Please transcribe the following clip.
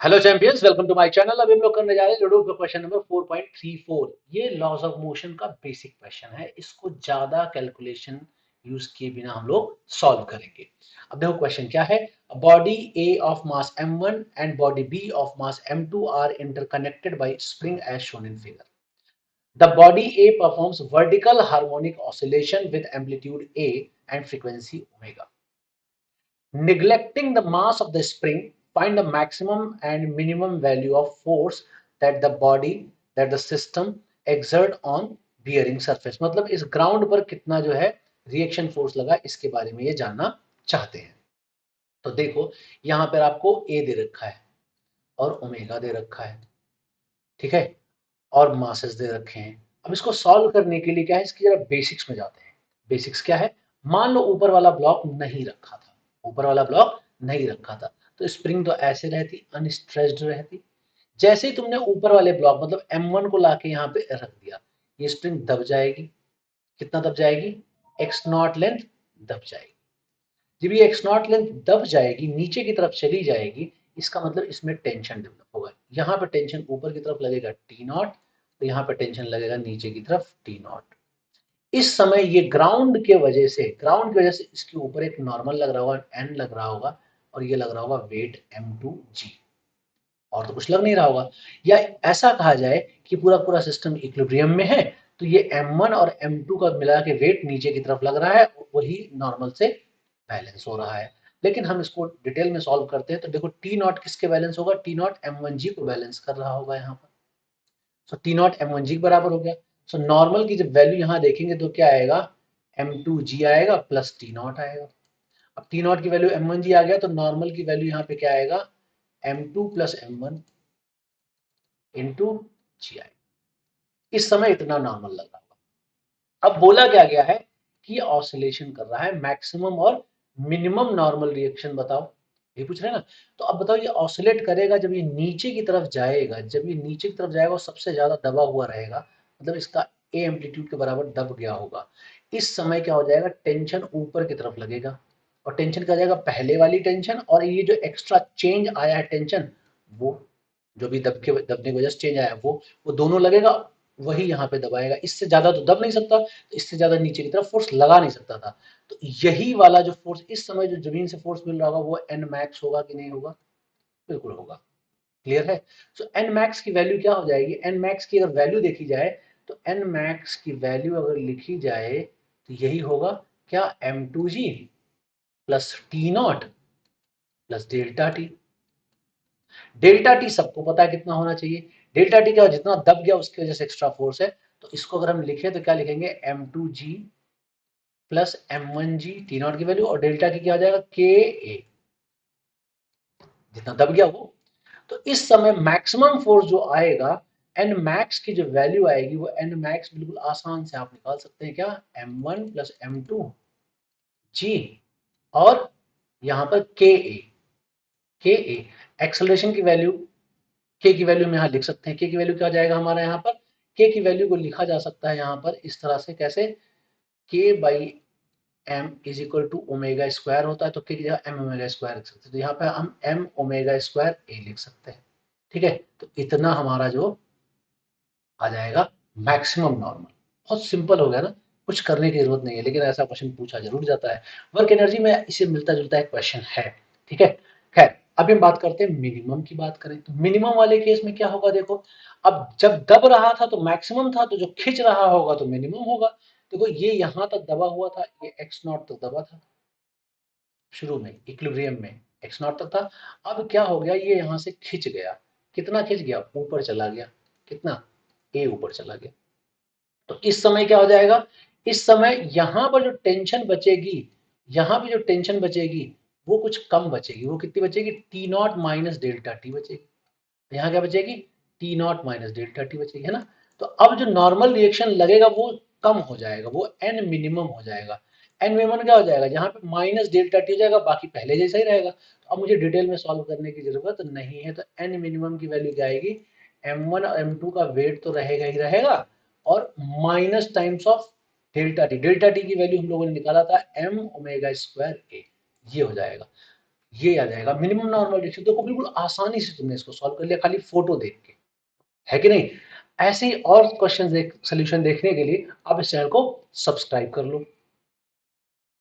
Hello champions, welcome to my channel. अभी हम लोग करने जा रहे हैं लूडो का क्वेश्चन नंबर 4.34। ये लॉज ऑफ मोशन का बेसिक क्वेश्चन है। इसको ज्यादा कैलकुलेशन यूज किए बिना हम लोग सॉल्व करेंगे। अब देखो क्वेश्चन क्या है। Body A of mass m1 and body B of mass m2 are interconnected by spring as shown in figure. The body A performs vertical harmonic oscillation with amplitude a and frequency omega. Neglecting the mass of the spring, find the maximum and minimum value of force that the system exert on bearing surface। मतलब इस ground पर कितना जो है reaction force लगा, इसके बारे में ये जानना चाहते हैं। तो देखो यहां पर आपको ए दे रखा है और ओमेगा दे रखा है, ठीक है, और मासेस दे रखे हैं। अब इसको सॉल्व करने के लिए क्या है, इसकी जरा बेसिक्स में जाते हैं। बेसिक्स क्या है। मान लो ऊपर वाला ब्लॉक नहीं रखा था, ऊपर वाला ब्लॉक नहीं रखा था तो स्प्रिंग तो ऐसे रहती, अनस्ट्रेस्ड रहती। जैसे ही तुमने ऊपर वाले ब्लॉक मतलब M1 को लाके यहाँ पे रख दिया, ये स्प्रिंग दब जाएगी। कितना दब जाएगी, एक्स नॉट लेंथ दब जाएगी। जब ये एक्स नॉट लेंथ दब जाएगी, नीचे की तरफ चली जाएगी, इसका मतलब इसमें टेंशन डेवलप होगा। यहाँ पे टेंशन ऊपर की तरफ लगेगा टी नॉट, तो यहाँ पे टेंशन लगेगा नीचे की तरफ टी नॉट। इस समय ये ग्राउंड की वजह से इसके ऊपर एक नॉर्मल लग रहा होगा, एन लग रहा होगा, और ये लग रहा होगा वेट m2g। और तो कुछ लग नहीं रहा होगा। या ऐसा कहा जाए कि पूरा पूरा सिस्टम इक्विलिब्रियम में है, तो ये m1 और m2 का मिला के वेट नीचे की तरफ लग रहा है और वही नॉर्मल से बैलेंस हो रहा है। लेकिन हम इसको डिटेल में सॉल्व करते हैं तो देखो टी नॉट किसके बैलेंस होगा, टी नॉट m1g को बैलेंस कर रहा होगा यहाँ पर। सो टी नॉट m1g के बराबर हो गया। सो नॉर्मल की जब वैल्यू यहाँ देखेंगे तो क्या आएगा, m2g आएगा प्लस टी नॉट आएगा। अब टी नॉट की वैल्यू m1g आ गया तो नॉर्मल की वैल्यू यहाँ पे क्या आएगा, m2 प्लस m1 इंटू जी आई। इस समय इतना नॉर्मल लग रहा होगा। अब बोला क्या गया है कि ऑसिलेशन कर रहा है, मैक्सिमम और मिनिमम नॉर्मल रिएक्शन बताओ, ये पूछ रहे हैं ना। तो अब बताओ ये ऑसिलेट करेगा जब ये नीचे की तरफ जाएगा, जब ये नीचे की तरफ जाएगा और सबसे ज्यादा दबा हुआ रहेगा, मतलब इसका ए एम्पलीट्यूड के बराबर दब गया होगा। इस समय क्या हो जाएगा, टेंशन ऊपर की तरफ लगेगा, और टेंशन क्या हो जाएगा, पहले वाली टेंशन और ये जो एक्स्ट्रा चेंज आया है टेंशन, वो जो भी दबने की वजह से चेंज आया वो दोनों लगेगा, वही यहाँ पे दबाएगा। इससे ज्यादा तो दब नहीं सकता, तो इससे ज्यादा नीचे की तरफ फोर्स लगा नहीं सकता था। तो यही वाला जो फोर्स इस समय जो जमीन से फोर्स मिल रहा होगा वो एन मैक्स होगा कि नहीं होगा, बिल्कुल होगा। क्लियर है। सो एन मैक्स की वैल्यू क्या हो जाएगी, एन मैक्स की अगर वैल्यू देखी जाए तो एन मैक्स की वैल्यू अगर लिखी जाए तो यही होगा क्या, m2g plus T not plus delta T. Delta T सबको पता है कितना होना चाहिए। डेल्टा टी क्या, जितना दब गया उसकी वजह से एक्स्ट्रा फोर्स है। तो इसको अगर हम लिखे तो क्या लिखेंगे, m2g plus m1g, T not की वैल्यू, और डेल्टा की क्या हो जाएगा, के ए, जितना दब गया वो। तो इस समय मैक्सिमम फोर्स जो आएगा, एन मैक्स की जो वैल्यू आएगी वो एन मैक्स बिल्कुल आसान से आप निकाल सकते हैं क्या, m1 प्लस m2g, और यहां पर के ए एक्सेलरेशन की वैल्यू, के की वैल्यू में यहाँ लिख सकते हैं। के की वैल्यू क्या जाएगा हमारा, यहाँ पर के की वैल्यू को लिखा जा सकता है यहाँ पर इस तरह से, कैसे, K by M is equal to omega square होता है, तो के की जगह एम ओमेगा स्क्वायर लिख सकते हैं, तो यहाँ पे हम एम ओमेगा स्क्वायर ए लिख सकते हैं। ठीक है, तो इतना हमारा जो आ जाएगा मैक्सिमम नॉर्मल। बहुत सिंपल हो गया ना, कुछ करने की जरूरत नहीं है, लेकिन ऐसा क्वेश्चन पूछा जरूर जाता है। वर्क एनर्जी में इसे मिलता जुलता एक क्वेश्चन है। ठीक है, खैर अभी हम बात करते हैं मिनिमम की। बात करें तो मिनिमम वाले केस में क्या होगा, देखो अब जब दब रहा था तो मैक्सिमम था, तो जो खिंच रहा होगा तो मिनिमम होगा। देखो ये यहां तक दबा हुआ था, ये एक्स नॉट तक दबा था शुरू में इक्विलिब्रियम में, एक्स नॉट तक था। अब क्या हो गया, ये यहां से खिंच गया। कितना खिंच गया, ऊपर चला गया। कितना, ए ऊपर चला गया। तो इस समय क्या हो जाएगा, इस समय यहां पर जो टेंशन बचेगी, यहां पे जो टेंशन बचेगी वो कुछ कम बचेगी। वो कितनी बचेगी, T not minus delta T बचेगी। यहाँ क्या बचेगी, T not minus delta T बचेगी, है ना। तो अब जो नॉर्मल रिएक्शन लगेगा वो कम हो जाएगा, वो एन मिनिमम हो जाएगा। एन मिनिमम क्या हो जाएगा, जहां पे माइनस डेल्टा टी हो जाएगा, बाकी पहले जैसा ही रहेगा। तो अब मुझे डिटेल में सॉल्व करने की जरूरत नहीं है। तो एन मिनिमम की वैल्यू क्या आएगी, m1 और m2 का वेट तो रहेगा ही रहेगा, और minus times of delta T. Delta T की वैल्यू हम लोगों ने निकाला था m ओमेगा स्क्वायर ए, ये हो जाएगा। ये आ जाएगा मिनिमम नॉर्मल रेशियो। देखो बिल्कुल आसानी से तुमने इसको सॉल्व कर लिया खाली फोटो देख के, है कि नहीं? ऐसे ही और क्वेश्चन देख, सोल्यूशन देखने के लिए आप इस चैनल को सब्सक्राइब कर लो।